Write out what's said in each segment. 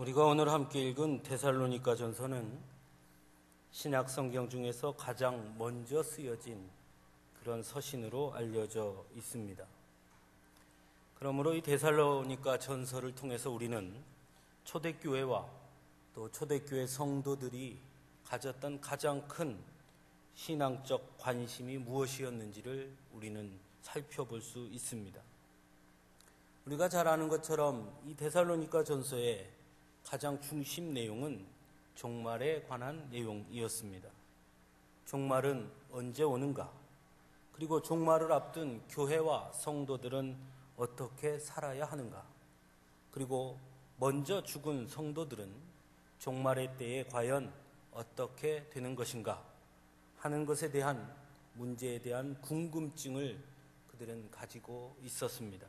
우리가 오늘 함께 읽은 데살로니가 전서는 신약 성경 중에서 가장 먼저 쓰여진 그런 서신으로 알려져 있습니다. 그러므로 이 데살로니가 전서를 통해서 우리는 초대교회와 또 초대교회 성도들이 가졌던 가장 큰 신앙적 관심이 무엇이었는지를 우리는 살펴볼 수 있습니다. 우리가 잘 아는 것처럼 이 데살로니가 전서의 가장 중심 내용은 종말에 관한 내용이었습니다. 종말은 언제 오는가? 그리고 종말을 앞둔 교회와 성도들은 어떻게 살아야 하는가? 그리고 먼저 죽은 성도들은 종말의 때에 과연 어떻게 되는 것인가? 하는 것에 대한 문제에 대한 궁금증을 그들은 가지고 있었습니다.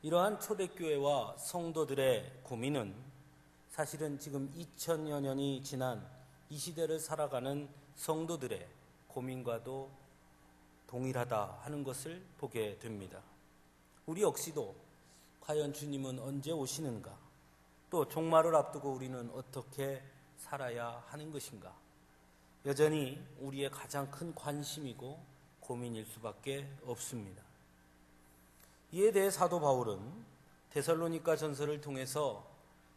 이러한 초대교회와 성도들의 고민은 사실은 지금 2000여 년이 지난 이 시대를 살아가는 성도들의 고민과도 동일하다 하는 것을 보게 됩니다. 우리 역시도 과연 주님은 언제 오시는가? 또 종말을 앞두고 우리는 어떻게 살아야 하는 것인가? 여전히 우리의 가장 큰 관심이고 고민일 수밖에 없습니다. 이에 대해 사도 바울은 데살로니가 전서를 통해서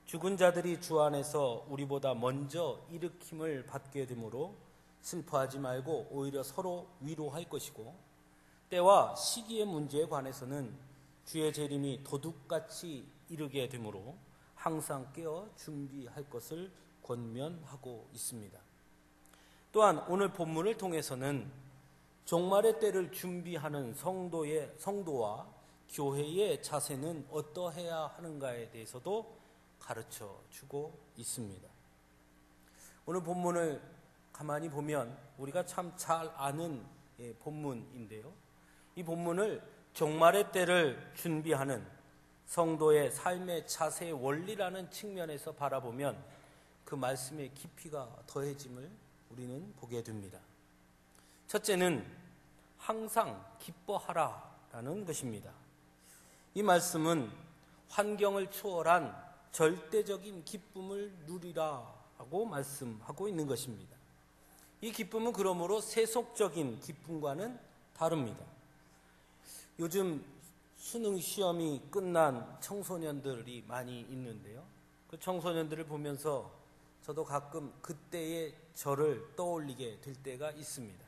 죽은 자들이 주 안에서 우리보다 먼저 일으킴을 받게 되므로 슬퍼하지 말고 오히려 서로 위로할 것이고, 때와 시기의 문제에 관해서는 주의 재림이 도둑같이 이르게 되므로 항상 깨어 준비할 것을 권면하고 있습니다. 또한 오늘 본문을 통해서는 종말의 때를 준비하는 성도와 교회의 자세는 어떠해야 하는가에 대해서도 가르쳐 주고 있습니다. 오늘 본문을 가만히 보면 우리가 참 잘 아는 본문인데요. 이 본문을 종말의 때를 준비하는 성도의 삶의 자세의 원리라는 측면에서 바라보면 그 말씀의 깊이가 더해짐을 우리는 보게 됩니다. 첫째는 항상 기뻐하라라는 것입니다. 이 말씀은 환경을 초월한 절대적인 기쁨을 누리라고 말씀하고 있는 것입니다. 이 기쁨은 그러므로 세속적인 기쁨과는 다릅니다. 요즘 수능 시험이 끝난 청소년들이 많이 있는데요. 그 청소년들을 보면서 저도 가끔 그때의 저를 떠올리게 될 때가 있습니다.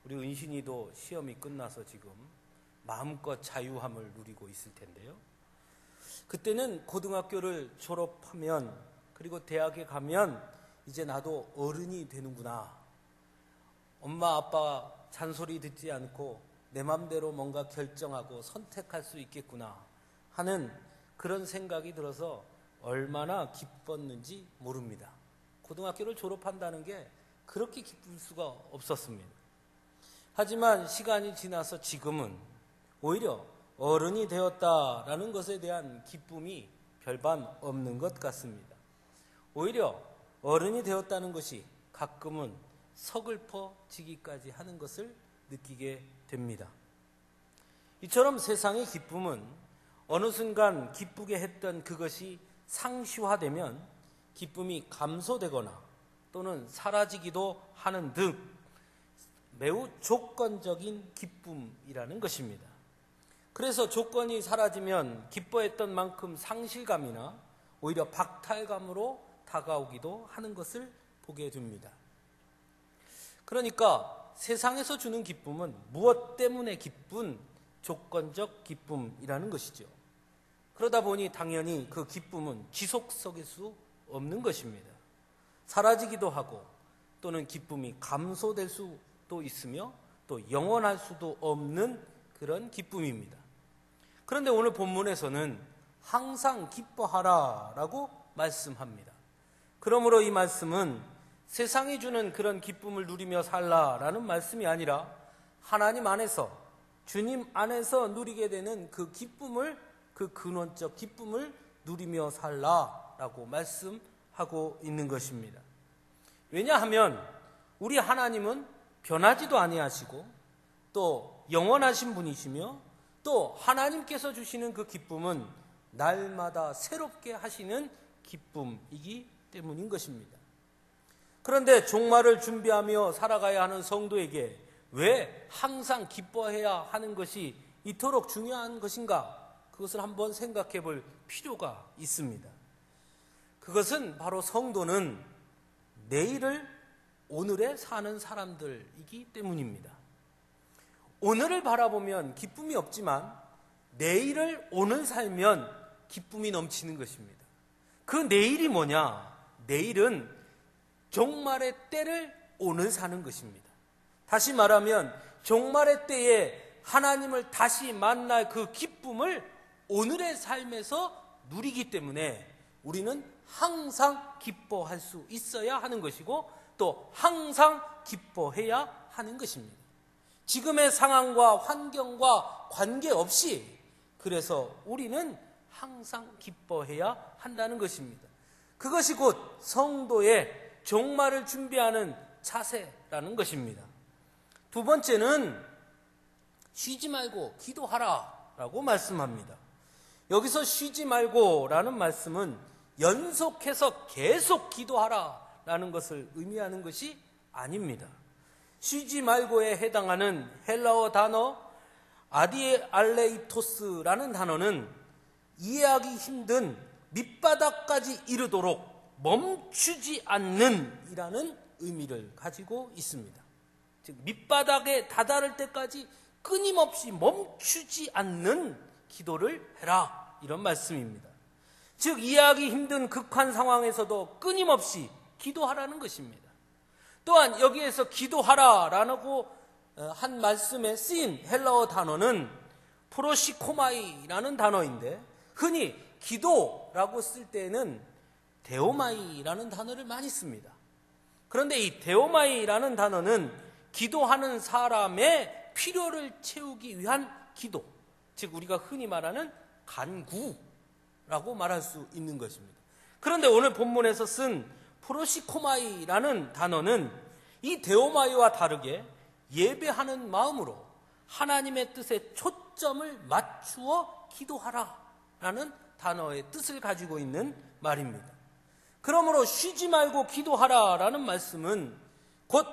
우리 은신이도 시험이 끝나서 지금 마음껏 자유함을 누리고 있을 텐데요. 그때는 고등학교를 졸업하면 그리고 대학에 가면 이제 나도 어른이 되는구나. 엄마 아빠 잔소리 듣지 않고 내 맘대로 뭔가 결정하고 선택할 수 있겠구나 하는 그런 생각이 들어서 얼마나 기뻤는지 모릅니다. 고등학교를 졸업한다는 게 그렇게 기쁠 수가 없었습니다. 하지만 시간이 지나서 지금은 오히려 어른이 되었다라는 것에 대한 기쁨이 별반 없는 것 같습니다. 오히려 어른이 되었다는 것이 가끔은 서글퍼지기까지 하는 것을 느끼게 됩니다. 이처럼 세상의 기쁨은 어느 순간 기쁘게 했던 그것이 상시화되면 기쁨이 감소되거나 또는 사라지기도 하는 등 매우 조건적인 기쁨이라는 것입니다. 그래서 조건이 사라지면 기뻐했던 만큼 상실감이나 오히려 박탈감으로 다가오기도 하는 것을 보게 됩니다. 그러니까 세상에서 주는 기쁨은 무엇 때문에 기쁜 조건적 기쁨이라는 것이죠. 그러다 보니 당연히 그 기쁨은 지속적일 수 없는 것입니다. 사라지기도 하고 또는 기쁨이 감소될 수도 있으며 또 영원할 수도 없는 그런 기쁨입니다. 그런데 오늘 본문에서는 항상 기뻐하라라고 말씀합니다. 그러므로 이 말씀은 세상이 주는 그런 기쁨을 누리며 살라라는 말씀이 아니라 하나님 안에서 주님 안에서 누리게 되는 그 기쁨을, 그 근원적 기쁨을 누리며 살라라고 말씀하고 있는 것입니다. 왜냐하면 우리 하나님은 변하지도 아니하시고 또 영원하신 분이시며 또 하나님께서 주시는 그 기쁨은 날마다 새롭게 하시는 기쁨이기 때문인 것입니다. 그런데 종말을 준비하며 살아가야 하는 성도에게 왜 항상 기뻐해야 하는 것이 이토록 중요한 것인가? 그것을 한번 생각해 볼 필요가 있습니다. 그것은 바로 성도는 내일을 오늘에 사는 사람들이기 때문입니다. 오늘을 바라보면 기쁨이 없지만 내일을 오늘 살면 기쁨이 넘치는 것입니다. 그 내일이 뭐냐? 내일은 종말의 때를 오늘 사는 것입니다. 다시 말하면 종말의 때에 하나님을 다시 만날 그 기쁨을 오늘의 삶에서 누리기 때문에 우리는 항상 기뻐할 수 있어야 하는 것이고 또 항상 기뻐해야 하는 것입니다. 지금의 상황과 환경과 관계없이 그래서 우리는 항상 기뻐해야 한다는 것입니다. 그것이 곧 성도의 종말을 준비하는 자세라는 것입니다. 두 번째는 쉬지 말고 기도하라 라고 말씀합니다. 여기서 쉬지 말고 라는 말씀은 연속해서 계속 기도하라 라는 것을 의미하는 것이 아닙니다. 쉬지 말고에 해당하는 헬라어 단어 아디알레이토스라는 단어는 이해하기 힘든 밑바닥까지 이르도록 멈추지 않는 이라는 의미를 가지고 있습니다. 즉 밑바닥에 다다를 때까지 끊임없이 멈추지 않는 기도를 해라 이런 말씀입니다. 즉 이해하기 힘든 극한 상황에서도 끊임없이 기도하라는 것입니다. 또한 여기에서 기도하라라고 한 말씀에 쓰인 헬라어 단어는 프로시코마이라는 단어인데 흔히 기도라고 쓸 때는 데오마이라는 단어를 많이 씁니다. 그런데 이 데오마이라는 단어는 기도하는 사람의 필요를 채우기 위한 기도, 즉 우리가 흔히 말하는 간구라고 말할 수 있는 것입니다. 그런데 오늘 본문에서 쓴 프로시코마이라는 단어는 이 데오마이와 다르게 예배하는 마음으로 하나님의 뜻에 초점을 맞추어 기도하라라는 단어의 뜻을 가지고 있는 말입니다. 그러므로 쉬지 말고 기도하라라는 말씀은 곧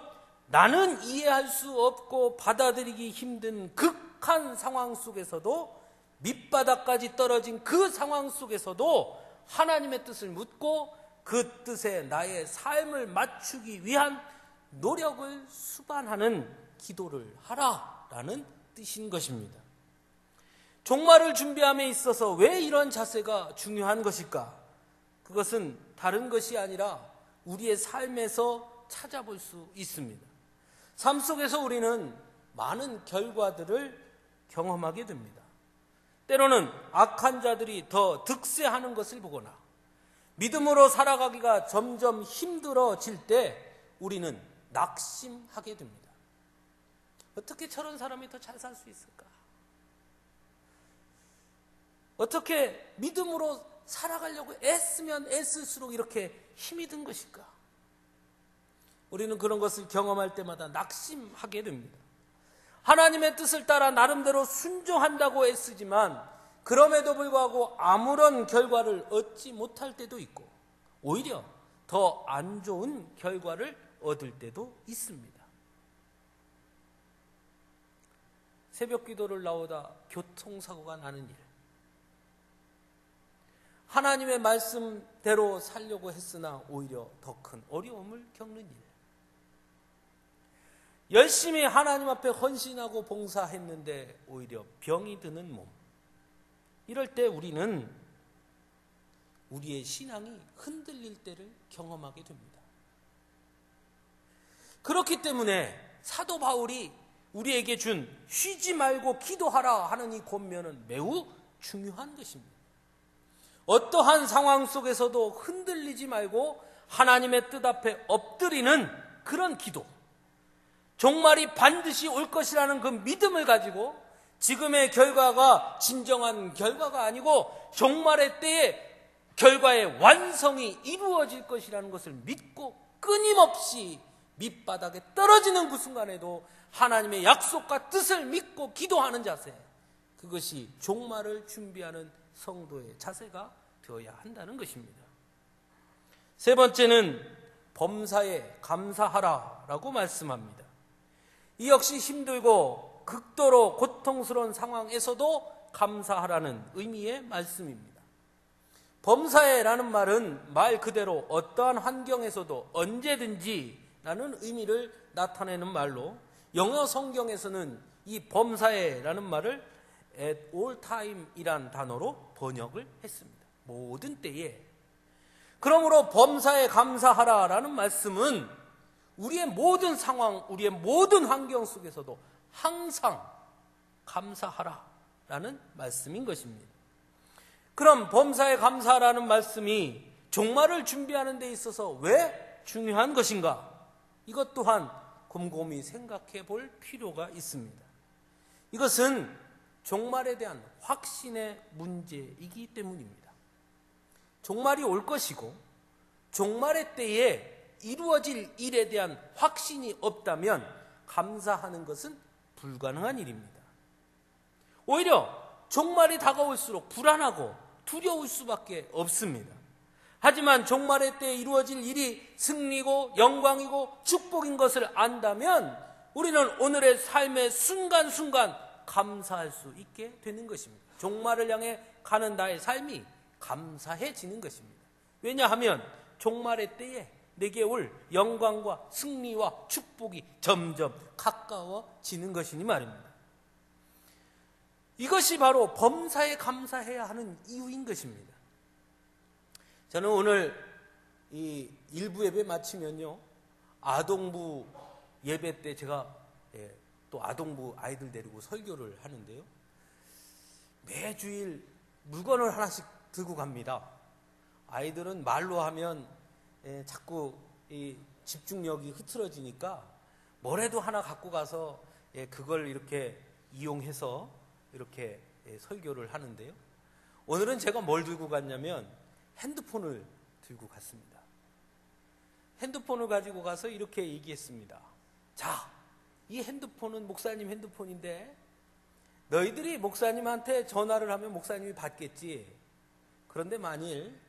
나는 이해할 수 없고 받아들이기 힘든 극한 상황 속에서도 밑바닥까지 떨어진 그 상황 속에서도 하나님의 뜻을 묻고 그 뜻에 나의 삶을 맞추기 위한 노력을 수반하는 기도를 하라라는 뜻인 것입니다. 종말을 준비함에 있어서 왜 이런 자세가 중요한 것일까? 그것은 다른 것이 아니라 우리의 삶에서 찾아볼 수 있습니다. 삶 속에서 우리는 많은 결과들을 경험하게 됩니다. 때로는 악한 자들이 더 득세하는 것을 보거나 믿음으로 살아가기가 점점 힘들어질 때 우리는 낙심하게 됩니다. 어떻게 저런 사람이 더 잘 살 수 있을까? 어떻게 믿음으로 살아가려고 애쓰면 애쓸수록 이렇게 힘이 든 것일까? 우리는 그런 것을 경험할 때마다 낙심하게 됩니다. 하나님의 뜻을 따라 나름대로 순종한다고 애쓰지만 그럼에도 불구하고 아무런 결과를 얻지 못할 때도 있고 오히려 더 안 좋은 결과를 얻을 때도 있습니다. 새벽 기도를 나오다 교통사고가 나는 일, 하나님의 말씀대로 살려고 했으나 오히려 더 큰 어려움을 겪는 일, 열심히 하나님 앞에 헌신하고 봉사했는데 오히려 병이 드는 몸, 이럴 때 우리는 우리의 신앙이 흔들릴 때를 경험하게 됩니다. 그렇기 때문에 사도 바울이 우리에게 준 쉬지 말고 기도하라 하는 이 권면은 매우 중요한 것입니다. 어떠한 상황 속에서도 흔들리지 말고 하나님의 뜻 앞에 엎드리는 그런 기도, 종말이 반드시 올 것이라는 그 믿음을 가지고 지금의 결과가 진정한 결과가 아니고 종말의 때에 결과의 완성이 이루어질 것이라는 것을 믿고 끊임없이 밑바닥에 떨어지는 그 순간에도 하나님의 약속과 뜻을 믿고 기도하는 자세, 그것이 종말을 준비하는 성도의 자세가 되어야 한다는 것입니다. 세 번째는 범사에 감사하라라고 말씀합니다. 이 역시 힘들고 극도로 고통스러운 상황에서도 감사하라는 의미의 말씀입니다. 범사에라는 말은 말 그대로 어떠한 환경에서도 언제든지 라는 의미를 나타내는 말로, 영어 성경에서는 이 범사에라는 말을 at all time 이란 단어로 번역을 했습니다. 모든 때에. 그러므로 범사에 감사하라라는 말씀은 우리의 모든 상황, 우리의 모든 환경 속에서도 항상 감사하라라는 말씀인 것입니다. 그럼 범사에 감사하라는 말씀이 종말을 준비하는 데 있어서 왜 중요한 것인가? 이것 또한 곰곰이 생각해 볼 필요가 있습니다. 이것은 종말에 대한 확신의 문제이기 때문입니다. 종말이 올 것이고 종말의 때에 이루어질 일에 대한 확신이 없다면 감사하는 것은 불가능한 일입니다. 오히려 종말이 다가올수록 불안하고 두려울 수밖에 없습니다. 하지만 종말의 때에 이루어질 일이 승리고 영광이고 축복인 것을 안다면 우리는 오늘의 삶의 순간순간 감사할 수 있게 되는 것입니다. 종말을 향해 가는 나의 삶이 감사해지는 것입니다. 왜냐하면 종말의 때에 내게 올 영광과 승리와 축복이 점점 가까워지는 것이니 말입니다. 이것이 바로 범사에 감사해야 하는 이유인 것입니다. 저는 오늘 이 일부 예배 마치면요, 아동부 예배 때 제가 또 아동부 아이들 데리고 설교를 하는데요, 매주일 물건을 하나씩 들고 갑니다. 아이들은 말로 하면 자꾸 이 집중력이 흐트러지니까 뭐라도 하나 갖고 가서 그걸 이렇게 이용해서 이렇게 설교를 하는데요, 오늘은 제가 뭘 들고 갔냐면 핸드폰을 들고 갔습니다. 핸드폰을 가지고 가서 이렇게 얘기했습니다. 자, 이 핸드폰은 목사님 핸드폰인데 너희들이 목사님한테 전화를 하면 목사님이 받겠지. 그런데 만일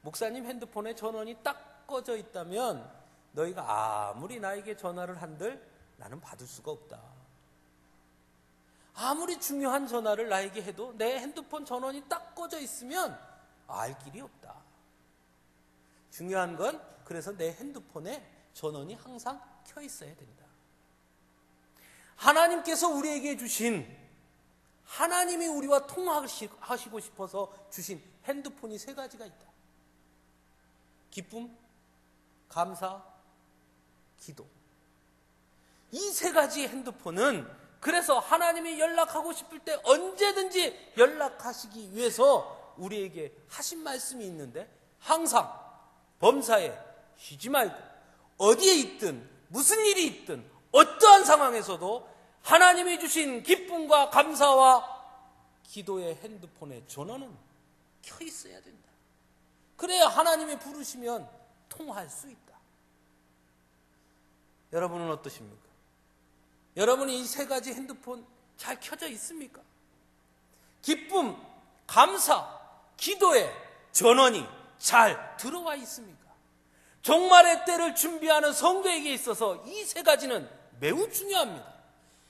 목사님 핸드폰에 전원이 딱 꺼져 있다면 너희가 아무리 나에게 전화를 한들 나는 받을 수가 없다. 아무리 중요한 전화를 나에게 해도 내 핸드폰 전원이 딱 꺼져 있으면 알 길이 없다. 중요한 건 그래서 내 핸드폰에 전원이 항상 켜 있어야 된다. 하나님께서 우리에게 주신, 하나님이 우리와 통화하시고 싶어서 주신 핸드폰이 세 가지가 있다. 기쁨, 감사, 기도. 이 세 가지 핸드폰은 그래서 하나님이 연락하고 싶을 때 언제든지 연락하시기 위해서 우리에게 하신 말씀이 있는데, 항상 범사에 쉬지 말고 어디에 있든 무슨 일이 있든 어떠한 상황에서도 하나님이 주신 기쁨과 감사와 기도의 핸드폰의 전원은 켜 있어야 된다. 그래야 하나님이 부르시면 통화할 수 있다. 여러분은 어떠십니까? 여러분이 이 세 가지 핸드폰 잘 켜져 있습니까? 기쁨, 감사, 기도의 전원이 잘 들어와 있습니까? 종말의 때를 준비하는 성도에게 있어서 이 세 가지는 매우 중요합니다.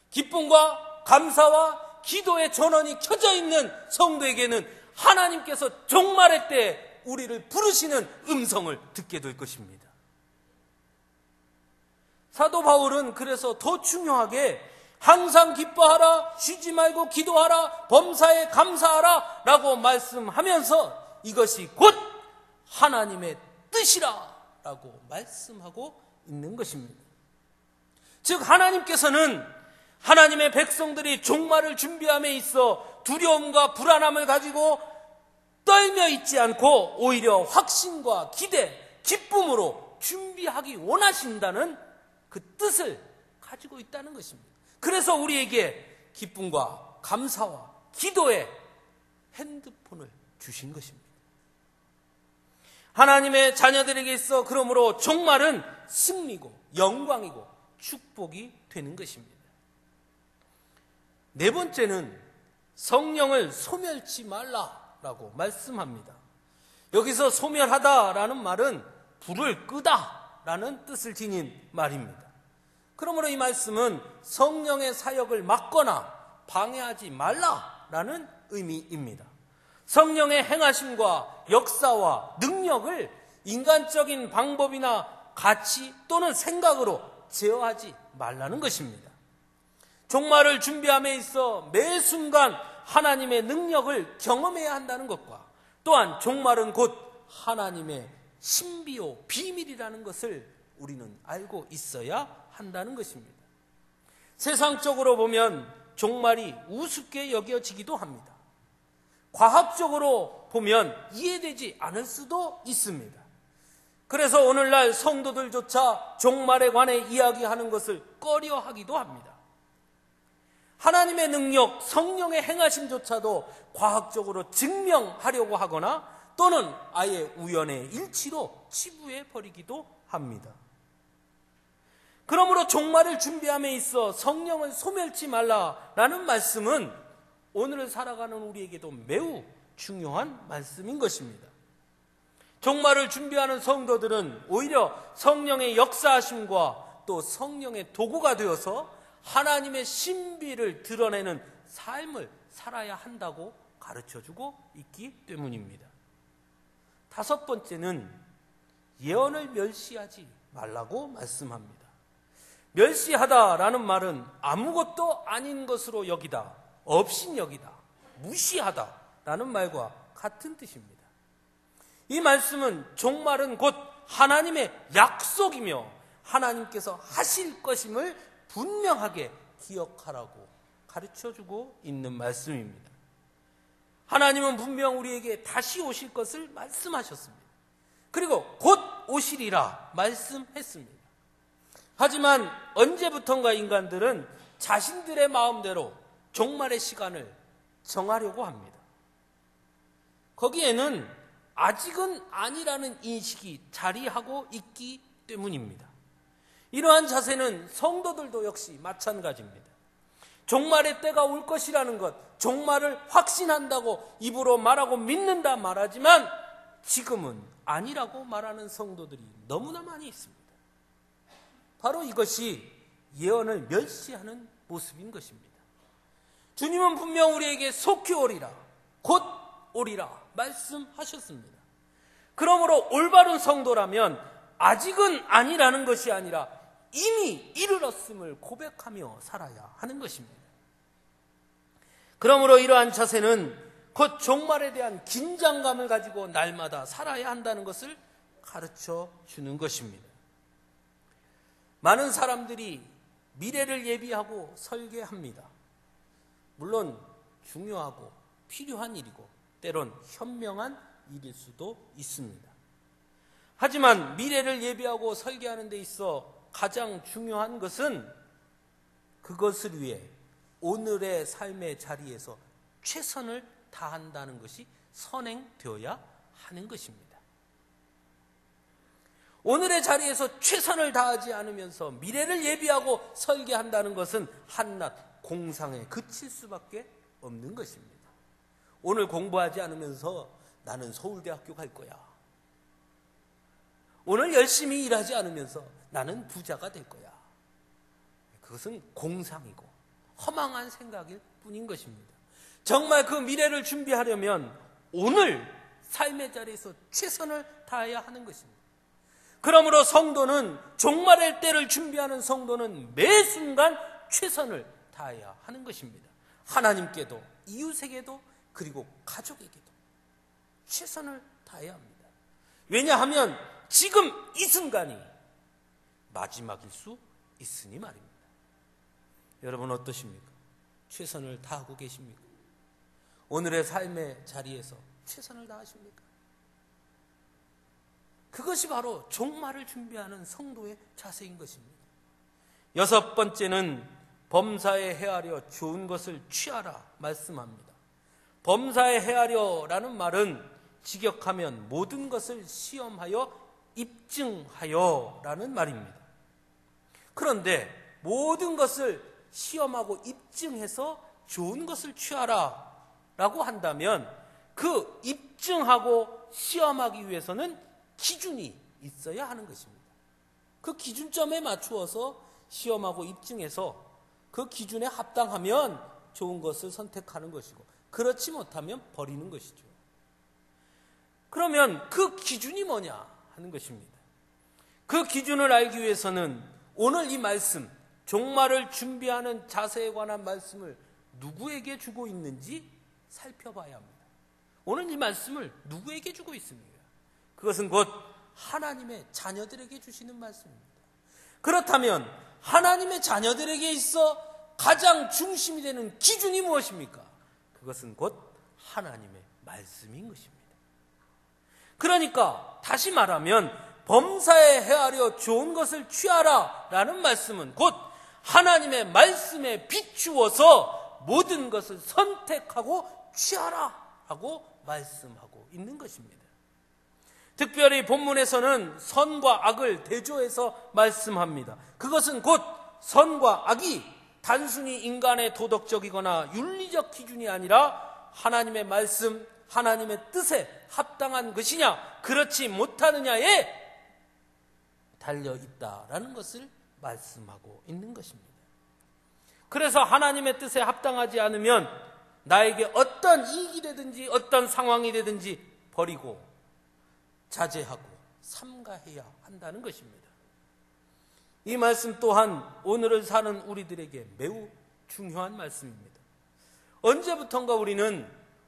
기쁨과 감사와 기도의 전원이 켜져 있는 성도에게는 하나님께서 종말의 때에 우리를 부르시는 음성을 듣게 될 것입니다. 사도 바울은 그래서 더 중요하게 항상 기뻐하라, 쉬지 말고 기도하라, 범사에 감사하라 라고 말씀하면서 이것이 곧 하나님의 뜻이라 라고 말씀하고 있는 것입니다. 즉 하나님께서는 하나님의 백성들이 종말을 준비함에 있어 두려움과 불안함을 가지고 떨며 있지 않고 오히려 확신과 기대, 기쁨으로 준비하기 원하신다는 그 뜻을 가지고 있다는 것입니다. 그래서 우리에게 기쁨과 감사와 기도의 핸드폰을 주신 것입니다. 하나님의 자녀들에게 있어 그러므로 종말은 승리고 영광이고 축복이 되는 것입니다. 네 번째는 성령을 소멸치 말라 라고 말씀합니다. 여기서 소멸하다라는 말은 불을 끄다라는 뜻을 지닌 말입니다. 그러므로 이 말씀은 성령의 사역을 막거나 방해하지 말라라는 의미입니다. 성령의 행하심과 역사와 능력을 인간적인 방법이나 가치 또는 생각으로 제어하지 말라는 것입니다. 종말을 준비함에 있어 매 순간 하나님의 능력을 경험해야 한다는 것과 또한 종말은 곧 하나님의 신비요 비밀이라는 것을 우리는 알고 있어야 한다는 것입니다. 세상적으로 보면 종말이 우습게 여겨지기도 합니다. 과학적으로 보면 이해되지 않을 수도 있습니다. 그래서 오늘날 성도들조차 종말에 관해 이야기하는 것을 꺼려하기도 합니다. 하나님의 능력, 성령의 행하심조차도 과학적으로 증명하려고 하거나 또는 아예 우연의 일치로 치부해 버리기도 합니다. 그러므로 종말을 준비함에 있어 성령을 소멸치 말라라는 말씀은 오늘을 살아가는 우리에게도 매우 중요한 말씀인 것입니다. 종말을 준비하는 성도들은 오히려 성령의 역사하심과 또 성령의 도구가 되어서 하나님의 신비를 드러내는 삶을 살아야 한다고 가르쳐주고 있기 때문입니다. 다섯 번째는 예언을 멸시하지 말라고 말씀합니다. 멸시하다라는 말은 아무것도 아닌 것으로 여기다, 업신여기다, 무시하다라는 말과 같은 뜻입니다. 이 말씀은 종말은 곧 하나님의 약속이며 하나님께서 하실 것임을 분명하게 기억하라고 가르쳐주고 있는 말씀입니다. 하나님은 분명 우리에게 다시 오실 것을 말씀하셨습니다. 그리고 곧 오시리라 말씀했습니다. 하지만 언제부턴가 인간들은 자신들의 마음대로 종말의 시간을 정하려고 합니다. 거기에는 아직은 아니라는 인식이 자리하고 있기 때문입니다. 이러한 자세는 성도들도 역시 마찬가지입니다. 종말의 때가 올 것이라는 것, 종말을 확신한다고 입으로 말하고 믿는다 말하지만 지금은 아니라고 말하는 성도들이 너무나 많이 있습니다. 바로 이것이 예언을 멸시하는 모습인 것입니다. 주님은 분명 우리에게 속히 오리라, 곧 오리라 말씀하셨습니다. 그러므로 올바른 성도라면 아직은 아니라는 것이 아니라 이미 이르렀음을 고백하며 살아야 하는 것입니다. 그러므로 이러한 자세는 곧 종말에 대한 긴장감을 가지고 날마다 살아야 한다는 것을 가르쳐 주는 것입니다. 많은 사람들이 미래를 예비하고 설계합니다. 물론 중요하고 필요한 일이고 때론 현명한 일일 수도 있습니다. 하지만 미래를 예비하고 설계하는 데 있어 가장 중요한 것은 그것을 위해 오늘의 삶의 자리에서 최선을 다한다는 것이 선행되어야 하는 것입니다. 오늘의 자리에서 최선을 다하지 않으면서 미래를 예비하고 설계한다는 것은 한낱 공상에 그칠 수밖에 없는 것입니다. 오늘 공부하지 않으면서 나는 서울대학교 갈 거야. 오늘 열심히 일하지 않으면서 나는 부자가 될 거야. 그것은 공상이고 허망한 생각일 뿐인 것입니다. 정말 그 미래를 준비하려면 오늘 삶의 자리에서 최선을 다해야 하는 것입니다. 그러므로 성도는 종말의 때를 준비하는 성도는 매 순간 최선을 다해야 하는 것입니다. 하나님께도 이웃에게도 그리고 가족에게도 최선을 다해야 합니다. 왜냐하면 지금 이 순간이 마지막일 수 있으니 말입니다. 여러분 어떠십니까? 최선을 다하고 계십니까? 오늘의 삶의 자리에서 최선을 다하십니까? 그것이 바로 종말을 준비하는 성도의 자세인 것입니다. 여섯 번째는 범사에 헤아려 좋은 것을 취하라 말씀합니다. 범사에 헤아려라는 말은 직역하면 모든 것을 시험하여 입증하여라는 말입니다. 그런데 모든 것을 시험하고 입증해서 좋은 것을 취하라 라고 한다면 그 입증하고 시험하기 위해서는 기준이 있어야 하는 것입니다. 그 기준점에 맞추어서 시험하고 입증해서 그 기준에 합당하면 좋은 것을 선택하는 것이고, 그렇지 못하면 버리는 것이죠. 그러면 그 기준이 뭐냐 하는 것입니다. 그 기준을 알기 위해서는 오늘 이 말씀, 종말을 준비하는 자세에 관한 말씀을 누구에게 주고 있는지 살펴봐야 합니다. 오늘 이 말씀을 누구에게 주고 있습니까? 그것은 곧 하나님의 자녀들에게 주시는 말씀입니다. 그렇다면 하나님의 자녀들에게 있어 가장 중심이 되는 기준이 무엇입니까? 그것은 곧 하나님의 말씀인 것입니다. 그러니까 다시 말하면 범사에 헤아려 좋은 것을 취하라 라는 말씀은 곧 하나님의 말씀에 비추어서 모든 것을 선택하고 취하라 하고 말씀하고 있는 것입니다. 특별히 본문에서는 선과 악을 대조해서 말씀합니다. 그것은 곧 선과 악이 단순히 인간의 도덕적이거나 윤리적 기준이 아니라 하나님의 말씀, 하나님의 뜻에 합당한 것이냐 그렇지 못하느냐에 달려있다라는 것을 말씀하고 있는 것입니다. 그래서 하나님의 뜻에 합당하지 않으면 나에게 어떤 이익이 되든지 어떤 상황이 되든지 버리고 자제하고 삼가해야 한다는 것입니다. 이 말씀 또한 오늘을 사는 우리들에게 매우 중요한 말씀입니다. 언제부턴가 우리는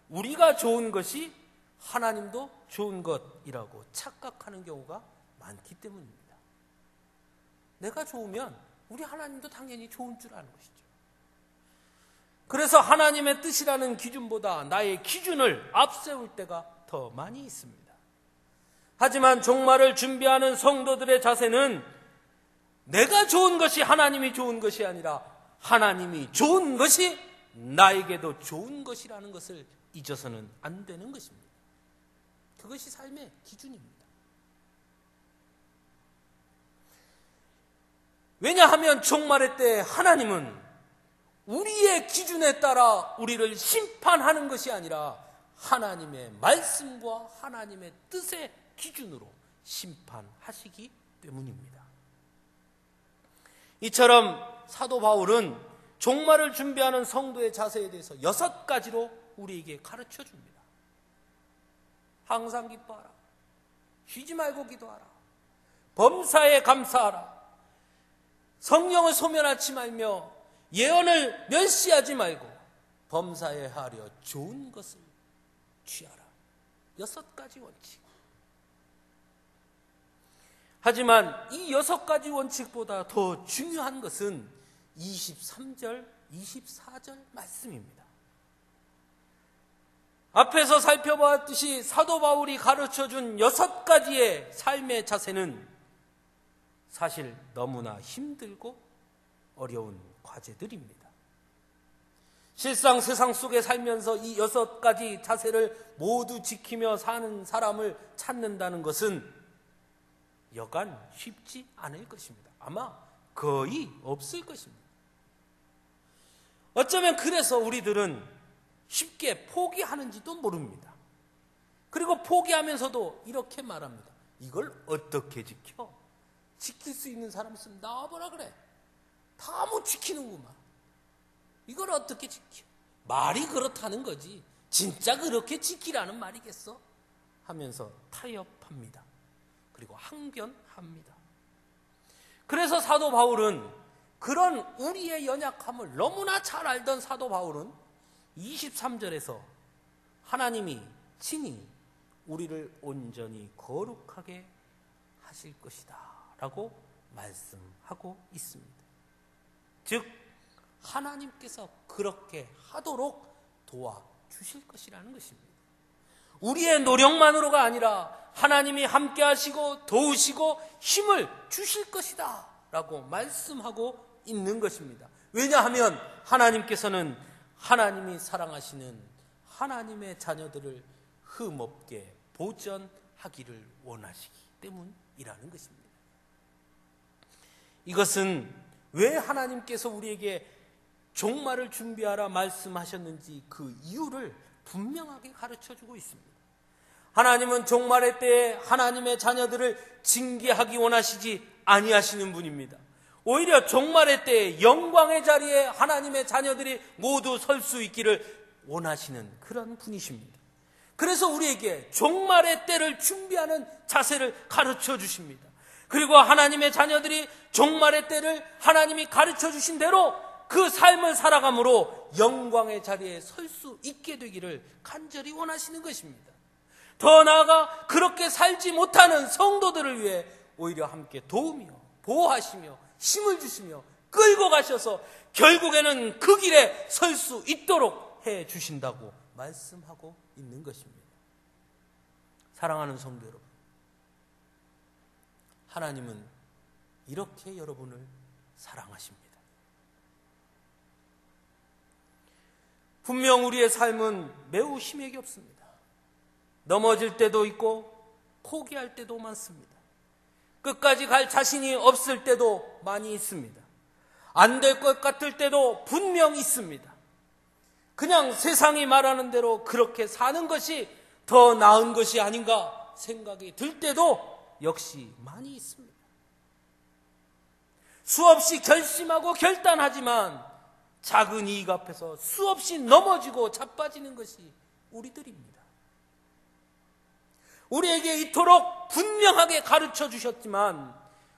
우리가 좋은 것이 하나님도 좋은 것이라고 착각하는 경우가 많기 때문입니다. 내가 좋으면 우리 하나님도 당연히 좋은 줄 아는 것이죠. 그래서 하나님의 뜻이라는 기준보다 나의 기준을 앞세울 때가 더 많이 있습니다. 하지만 종말을 준비하는 성도들의 자세는 내가 좋은 것이 하나님이 좋은 것이 아니라 하나님이 좋은 것이 나에게도 좋은 것이라는 것을 잊어서는 안 되는 것입니다. 그것이 삶의 기준입니다. 왜냐하면 종말의 때 하나님은 우리의 기준에 따라 우리를 심판하는 것이 아니라 하나님의 말씀과 하나님의 뜻의 기준으로 심판하시기 때문입니다. 이처럼 사도 바울은 종말을 준비하는 성도의 자세에 대해서 6가지로 우리에게 가르쳐 줍니다. 항상 기뻐하라. 쉬지 말고 기도하라. 범사에 감사하라. 성령을 소멸하지 말며 예언을 멸시하지 말고 범사에 하려 좋은 것을 취하라. 6가지 원칙. 하지만 이 6가지 원칙보다 더 중요한 것은 23절, 24절 말씀입니다. 앞에서 살펴보았듯이 사도 바울이 가르쳐준 6가지의 삶의 자세는 사실 너무나 힘들고 어려운 과제들입니다. 실상 세상 속에 살면서 이 6가지 자세를 모두 지키며 사는 사람을 찾는다는 것은 여간 쉽지 않을 것입니다. 아마 거의 없을 것입니다. 어쩌면 그래서 우리들은 쉽게 포기하는지도 모릅니다. 그리고 포기하면서도 이렇게 말합니다. 이걸 어떻게 지켜? 지킬 수 있는 사람 있으면 나와보라 그래. 다 못 지키는구만. 이걸 어떻게 지켜? 말이 그렇다는 거지. 진짜 그렇게 지키라는 말이겠어? 하면서 타협합니다. 그리고 항변합니다. 그래서 사도 바울은 그런 우리의 연약함을 너무나 잘 알던 사도 바울은 23절에서 하나님이 친히 우리를 온전히 거룩하게 하실 것이다 라고 말씀하고 있습니다. 즉 하나님께서 그렇게 하도록 도와주실 것이라는 것입니다. 우리의 노력만으로가 아니라 하나님이 함께 하시고 도우시고 힘을 주실 것이다 라고 말씀하고 있는 것입니다. 왜냐하면 하나님께서는 하나님이 사랑하시는 하나님의 자녀들을 흠없게 보전하기를 원하시기 때문이라는 것입니다. 이것은 왜 하나님께서 우리에게 종말을 준비하라 말씀하셨는지 그 이유를 분명하게 가르쳐주고 있습니다. 하나님은 종말의 때에 하나님의 자녀들을 징계하기 원하시지 아니하시는 분입니다. 오히려 종말의 때에 영광의 자리에 하나님의 자녀들이 모두 설 수 있기를 원하시는 그런 분이십니다. 그래서 우리에게 종말의 때를 준비하는 자세를 가르쳐 주십니다. 그리고 하나님의 자녀들이 종말의 때를 하나님이 가르쳐 주신 대로 그 삶을 살아감으로 영광의 자리에 설 수 있게 되기를 간절히 원하시는 것입니다. 더 나아가 그렇게 살지 못하는 성도들을 위해 오히려 함께 도우며 보호하시며 힘을 주시며 끌고 가셔서 결국에는 그 길에 설 수 있도록 해 주신다고 말씀하고 있는 것입니다. 사랑하는 성도 여러분, 하나님은 이렇게 여러분을 사랑하십니다. 분명 우리의 삶은 매우 힘이 없습니다. 넘어질 때도 있고 포기할 때도 많습니다. 끝까지 갈 자신이 없을 때도 많이 있습니다. 안 될 것 같을 때도 분명 있습니다. 그냥 세상이 말하는 대로 그렇게 사는 것이 더 나은 것이 아닌가 생각이 들 때도 역시 많이 있습니다. 수없이 결심하고 결단하지만 작은 이익 앞에서 수없이 넘어지고 자빠지는 것이 우리들입니다. 우리에게 이토록 분명하게 가르쳐 주셨지만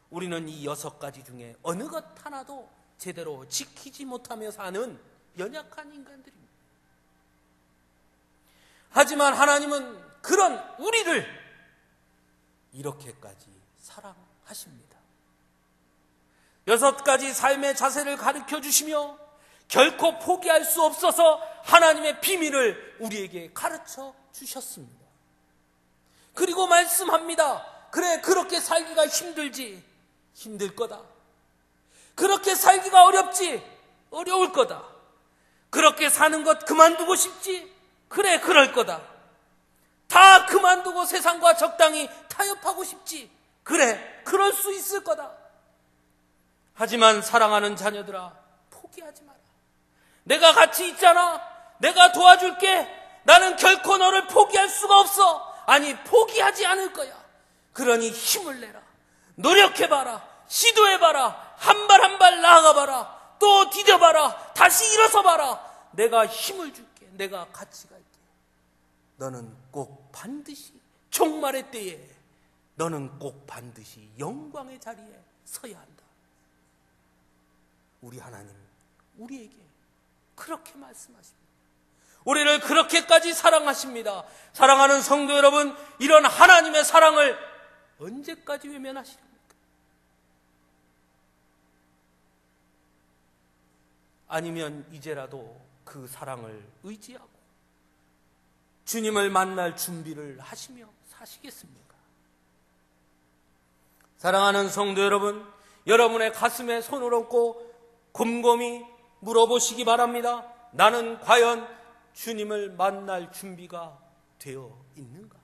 우리는 이 6가지 중에 어느 것 하나도 제대로 지키지 못하며 사는 연약한 인간들입니다. 하지만 하나님은 그런 우리를 이렇게까지 사랑하십니다. 6가지 삶의 자세를 가르쳐 주시며 결코 포기할 수 없어서 하나님의 비밀을 우리에게 가르쳐 주셨습니다. 그리고 말씀합니다. 그래, 그렇게 살기가 힘들지, 힘들 거다. 그렇게 살기가 어렵지, 어려울 거다. 그렇게 사는 것 그만두고 싶지, 그래, 그럴 거다. 다 그만두고 세상과 적당히 타협하고 싶지, 그래, 그럴 수 있을 거다. 하지만 사랑하는 자녀들아, 포기하지 마라. 내가 같이 있잖아. 내가 도와줄게. 나는 결코 너를 포기할 수가 없어. 아니, 포기하지 않을 거야. 그러니 힘을 내라. 노력해봐라. 시도해봐라. 한 발 한 발 나아가봐라. 또 디뎌봐라. 다시 일어서봐라. 내가 힘을 줄게. 내가 같이 갈게. 너는 꼭 반드시 종말의 때에 너는 꼭 반드시 영광의 자리에 서야 한다. 우리 하나님, 우리에게 그렇게 말씀하십니다. 우리를 그렇게까지 사랑하십니다. 사랑하는 성도 여러분, 이런 하나님의 사랑을 언제까지 외면하시렵니까? 아니면 이제라도 그 사랑을 의지하고 주님을 만날 준비를 하시며 사시겠습니까? 사랑하는 성도 여러분, 여러분의 가슴에 손을 얹고 곰곰이 물어보시기 바랍니다. 나는 과연 주님을 만날 준비가 되어 있는가?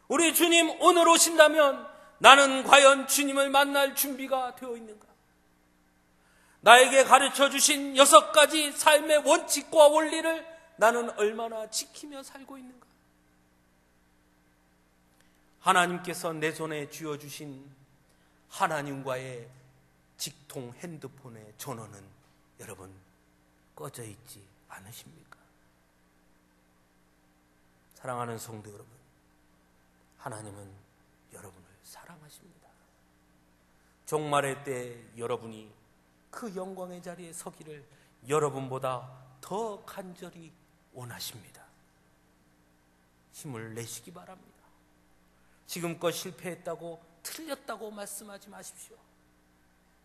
우리 주님 오늘 오신다면 나는 과연 주님을 만날 준비가 되어 있는가? 나에게 가르쳐 주신 6가지 삶의 원칙과 원리를 나는 얼마나 지키며 살고 있는가? 하나님께서 내 손에 쥐어주신 하나님과의 직통 핸드폰의 전원은 여러분 꺼져 있지 않으십니까? 사랑하는 성도 여러분, 하나님은 여러분을 사랑하십니다. 종말의 때 여러분이 그 영광의 자리에 서기를 여러분보다 더 간절히 원하십니다. 힘을 내시기 바랍니다. 지금껏 실패했다고 틀렸다고 말씀하지 마십시오.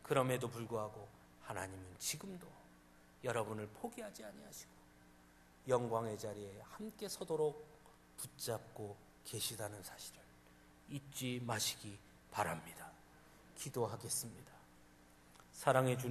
그럼에도 불구하고 하나님은 지금도 여러분을 포기하지 아니하시고 영광의 자리에 함께 서도록 붙잡고 계시다는 사실을 잊지 마시기 바랍니다. 기도하겠습니다. 사랑해 주님